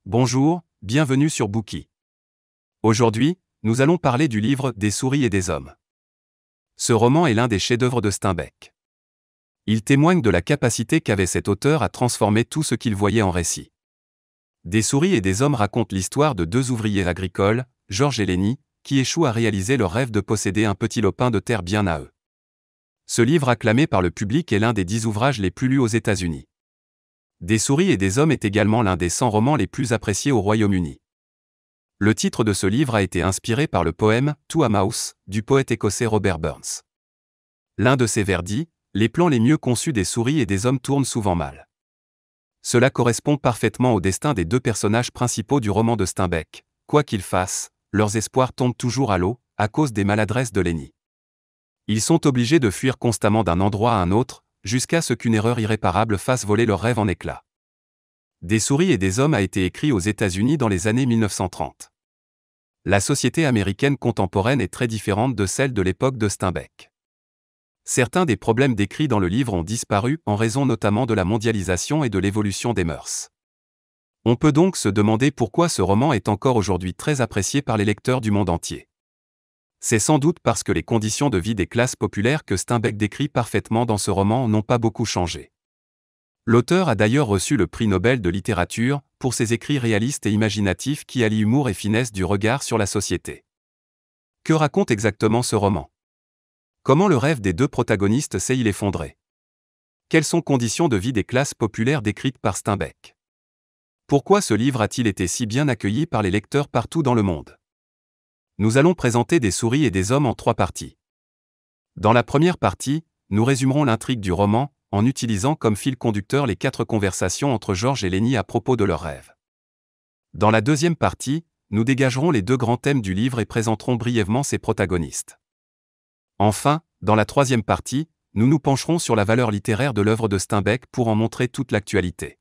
Bonjour, bienvenue sur Bookey. Aujourd'hui, nous allons parler du livre Des souris et des hommes. Ce roman est l'un des chefs-d'œuvre de Steinbeck. Il témoigne de la capacité qu'avait cet auteur à transformer tout ce qu'il voyait en récit. Des souris et des hommes raconte l'histoire de deux ouvriers agricoles, George et Lenny, qui échouent à réaliser leur rêve de posséder un petit lopin de terre bien à eux. Ce livre acclamé par le public est l'un des 10 ouvrages les plus lus aux États-Unis. Des souris et des hommes est également l'un des 100 romans les plus appréciés au Royaume-Uni. Le titre de ce livre a été inspiré par le poème To a Mouse du poète écossais Robert Burns. L'un de ses vers dit « Les plans les mieux conçus des souris et des hommes tournent souvent mal ». Cela correspond parfaitement au destin des deux personnages principaux du roman de Steinbeck. Quoi qu'ils fassent, leurs espoirs tombent toujours à l'eau, à cause des maladresses de Lenny. Ils sont obligés de fuir constamment d'un endroit à un autre, jusqu'à ce qu'une erreur irréparable fasse voler leurs rêves en éclats. Des souris et des hommes a été écrit aux États-Unis dans les années 1930. La société américaine contemporaine est très différente de celle de l'époque de Steinbeck. Certains des problèmes décrits dans le livre ont disparu en raison notamment de la mondialisation et de l'évolution des mœurs. On peut donc se demander pourquoi ce roman est encore aujourd'hui très apprécié par les lecteurs du monde entier. C'est sans doute parce que les conditions de vie des classes populaires que Steinbeck décrit parfaitement dans ce roman n'ont pas beaucoup changé. L'auteur a d'ailleurs reçu le prix Nobel de littérature pour ses écrits réalistes et imaginatifs qui allient humour et finesse du regard sur la société. Que raconte exactement ce roman ? Comment le rêve des deux protagonistes s'est-il effondré ? Quelles sont les conditions de vie des classes populaires décrites par Steinbeck ? Pourquoi ce livre a-t-il été si bien accueilli par les lecteurs partout dans le monde ? Nous allons présenter Des souris et des hommes en 3 parties. Dans la première partie, nous résumerons l'intrigue du roman, en utilisant comme fil conducteur les 4 conversations entre George et Lenny à propos de leurs rêves. Dans la deuxième partie, nous dégagerons les 2 grands thèmes du livre et présenterons brièvement ses protagonistes. Enfin, dans la troisième partie, nous nous pencherons sur la valeur littéraire de l'œuvre de Steinbeck pour en montrer toute l'actualité.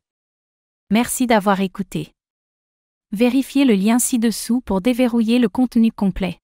Merci d'avoir écouté. Vérifiez le lien ci-dessous pour déverrouiller le contenu complet.